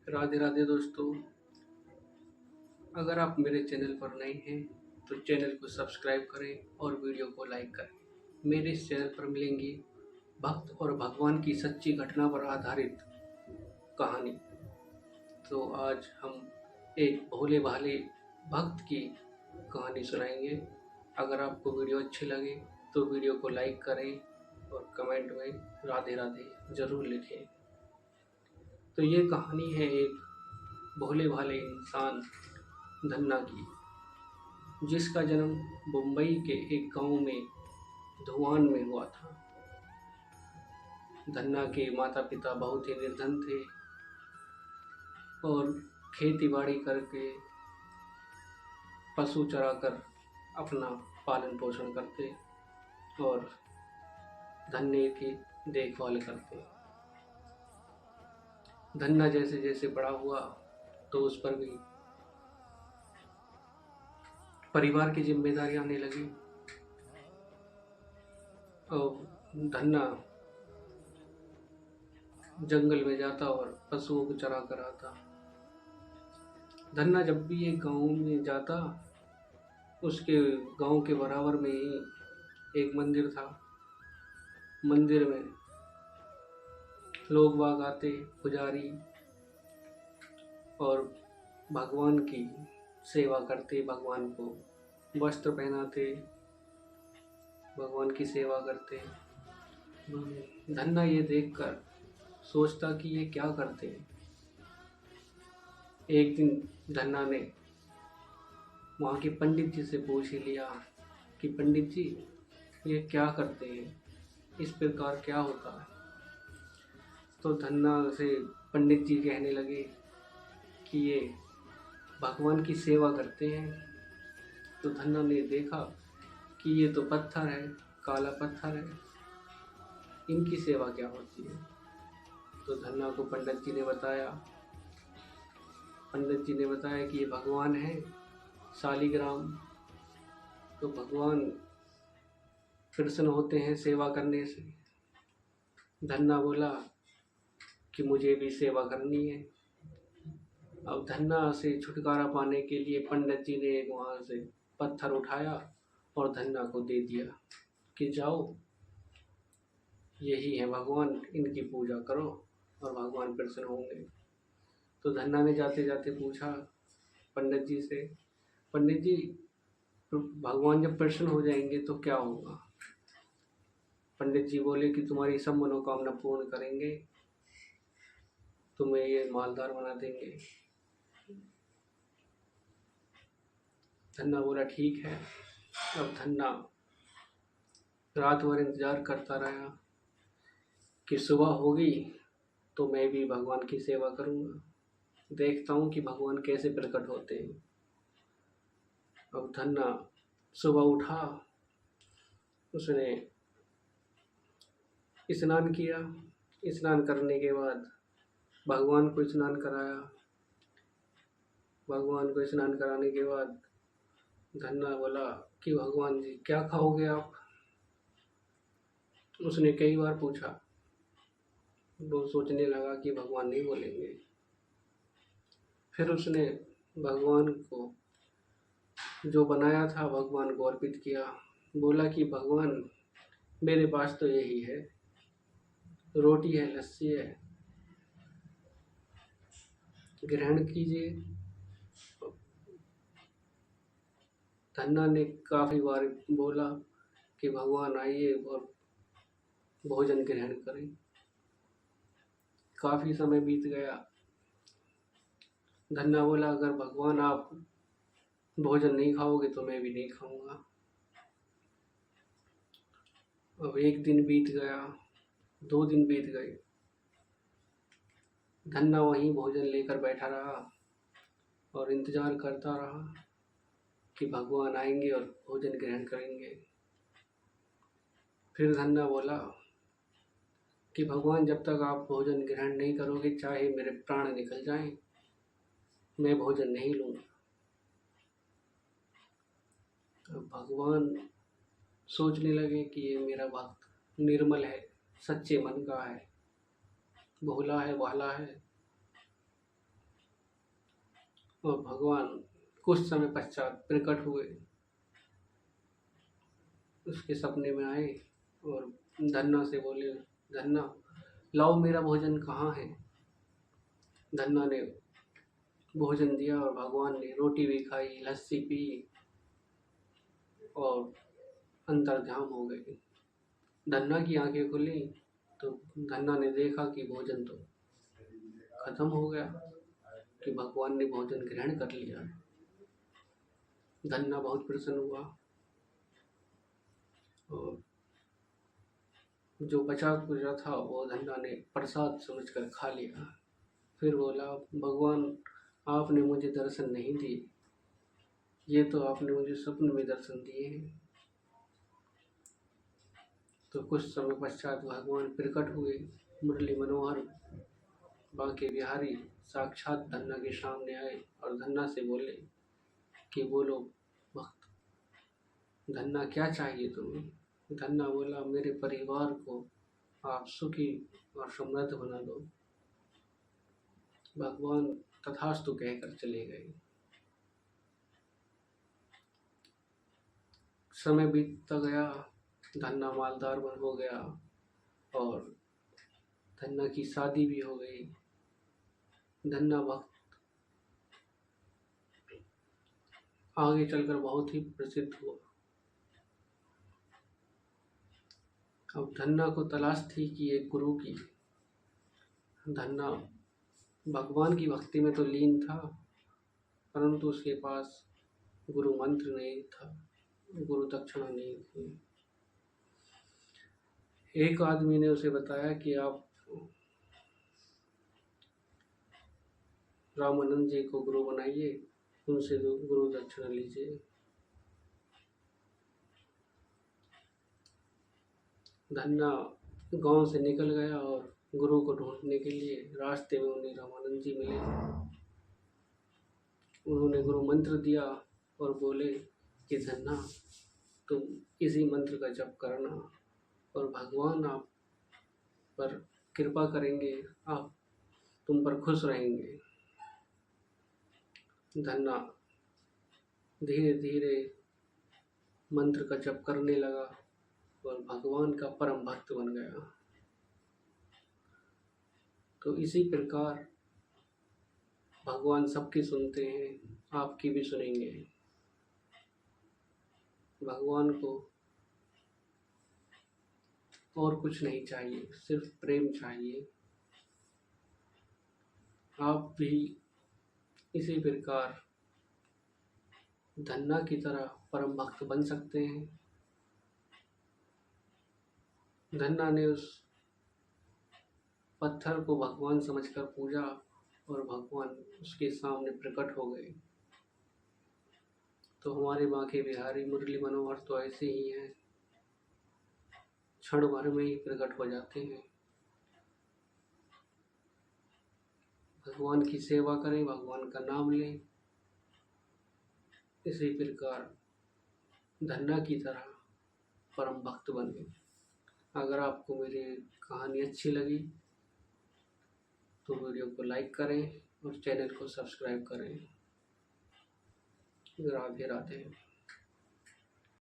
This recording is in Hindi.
राधे राधे दोस्तों। अगर आप मेरे चैनल पर नए हैं तो चैनल को सब्सक्राइब करें और वीडियो को लाइक करें। मेरे इस चैनल पर मिलेंगी भक्त और भगवान की सच्ची घटना पर आधारित कहानी। तो आज हम एक भोले भाले भक्त की कहानी सुनाएंगे। अगर आपको वीडियो अच्छी लगे तो वीडियो को लाइक करें और कमेंट में राधे राधे ज़रूर लिखें। तो ये कहानी है एक भोले भाले इंसान धन्ना की, जिसका जन्म मुंबई के एक गांव में धुआन में हुआ था। धन्ना के माता पिता बहुत ही निर्धन थे और खेती बाड़ी करके पशु चराकर अपना पालन पोषण करते और धन्ने की देखभाल करते। धन्ना जैसे जैसे बड़ा हुआ तो उस पर भी परिवार की जिम्मेदारी आने लगी और धन्ना जंगल में जाता और पशुओं को चरा कर आता। धन्ना जब भी एक गांव में जाता, उसके गांव के बराबर में ही एक मंदिर था। मंदिर में लोग बाग आते, पुजारी, और भगवान की सेवा करते, भगवान को वस्त्र पहनाते, भगवान की सेवा करते। धन्ना ये देखकर सोचता कि ये क्या करते हैं। एक दिन धन्ना ने वहाँ के पंडित जी से पूछ ही लिया कि पंडित जी, ये क्या करते हैं, इस प्रकार क्या होता है। तो धन्ना से पंडित जी कहने लगे कि ये भगवान की सेवा करते हैं। तो धन्ना ने देखा कि ये तो पत्थर है, काला पत्थर है, इनकी सेवा क्या होती है। तो धन्ना को पंडित जी ने बताया कि ये भगवान है शालिग्राम। तो भगवान प्रसन्न होते हैं सेवा करने से। धन्ना बोला कि मुझे भी सेवा करनी है। अब धन्ना से छुटकारा पाने के लिए पंडित जी ने वहाँ से पत्थर उठाया और धन्ना को दे दिया कि जाओ, यही है भगवान, इनकी पूजा करो और भगवान प्रसन्न होंगे। तो धन्ना ने जाते जाते पूछा पंडित जी से, पंडित जी, भगवान जब प्रसन्न हो जाएंगे तो क्या होगा। पंडित जी बोले कि तुम्हारी सब मनोकामना पूर्ण करेंगे, तुम्हें ये मालदार बना देंगे। धन्ना बोला ठीक है। अब धन्ना रात भर इंतजार करता रहा कि सुबह होगी तो मैं भी भगवान की सेवा करूँगा, देखता हूँ कि भगवान कैसे प्रकट होते हैं। अब धन्ना सुबह उठा, उसने स्नान किया। स्नान करने के बाद भगवान को स्नान कराया। भगवान को स्नान कराने के बाद धन्ना बोला कि भगवान जी, क्या खाओगे आप। उसने कई बार पूछा। वो सोचने लगा कि भगवान नहीं बोलेंगे। फिर उसने भगवान को जो बनाया था भगवान को अर्पित किया। बोला कि भगवान, मेरे पास तो यही है, रोटी है, लस्सी है, ग्रहण कीजिए। धन्ना ने काफ़ी बार बोला कि भगवान आइए और भोजन ग्रहण करें। काफ़ी समय बीत गया। धन्ना बोला, अगर भगवान आप भोजन नहीं खाओगे तो मैं भी नहीं खाऊंगा। अब एक दिन बीत गया, 2 दिन बीत गए। धन्ना वहीं भोजन लेकर बैठा रहा और इंतज़ार करता रहा कि भगवान आएंगे और भोजन ग्रहण करेंगे। फिर धन्ना बोला कि भगवान, जब तक आप भोजन ग्रहण नहीं करोगे, चाहे मेरे प्राण निकल जाएं, मैं भोजन नहीं लूँगा। अब भगवान सोचने लगे कि ये मेरा भक्त निर्मल है, सच्चे मन का है, भोला है, भाला है, और भगवान कुछ समय पश्चात प्रकट हुए, उसके सपने में आए और धन्ना से बोले, धन्ना लाओ मेरा भोजन कहाँ है। धन्ना ने भोजन दिया और भगवान ने रोटी भी खाई, लस्सी पी और अंतर्ध्यान हो गए। धन्ना की आंखें खुली तो धन्ना ने देखा कि भोजन तो खत्म हो गया, कि भगवान ने भोजन ग्रहण कर लिया। धन्ना बहुत प्रसन्न हुआ और जो बचा कुचा था वो धन्ना ने प्रसाद समझकर खा लिया। फिर बोला, भगवान आपने मुझे दर्शन नहीं दिए, ये तो आपने मुझे स्वप्न में दर्शन दिए हैं। तो कुछ समय पश्चात भगवान प्रकट हुए, मुरली मनोहर बांके बिहारी साक्षात धन्ना के सामने आए और धन्ना से बोले कि बोलो भक्त, धन्ना क्या चाहिए तुम्हें। धन्ना बोला, मेरे परिवार को आप सुखी और समृद्ध बना दो। भगवान तथास्तु कहकर चले गए। समय बीतता गया, धन्ना मालदार बन हो गया और धन्ना की शादी भी हो गई। धन्ना भक्त आगे चलकर बहुत ही प्रसिद्ध हुआ। अब धन्ना को तलाश थी कि एक गुरु की। धन्ना भगवान की भक्ति में तो लीन था, परंतु उसके पास गुरु मंत्र नहीं था, गुरु दक्षिणा नहीं थी। एक आदमी ने उसे बताया कि आप रामानंद जी को गुरु बनाइए, उनसे गुरु दक्षिणा लीजिए। धन्ना गांव से निकल गया और गुरु को ढूंढने के लिए रास्ते में उन्हें रामानंद जी मिले। उन्होंने गुरु मंत्र दिया और बोले कि धन्ना तुम इसी मंत्र का जप करना और भगवान आप पर कृपा करेंगे, आप तुम पर खुश रहेंगे। धन्ना धीरे धीरे मंत्र का जप करने लगा और भगवान का परम भक्त बन गया। तो इसी प्रकार भगवान सबकी सुनते हैं, आपकी भी सुनेंगे। भगवान को और कुछ नहीं चाहिए, सिर्फ प्रेम चाहिए। आप भी इसी प्रकार धन्ना की तरह परम भक्त बन सकते हैं। धन्ना ने उस पत्थर को भगवान समझकर पूजा और भगवान उसके सामने प्रकट हो गए। तो हमारे बांके बिहारी मुरली मनोहर तो ऐसे ही हैं, क्षण भर में ही प्रकट हो जाते हैं। भगवान की सेवा करें, भगवान का नाम लें, इसी प्रकार धन्ना की तरह परम भक्त बने। अगर आपको मेरी कहानी अच्छी लगी तो वीडियो को लाइक करें और चैनल को सब्सक्राइब करें। राधे राधे।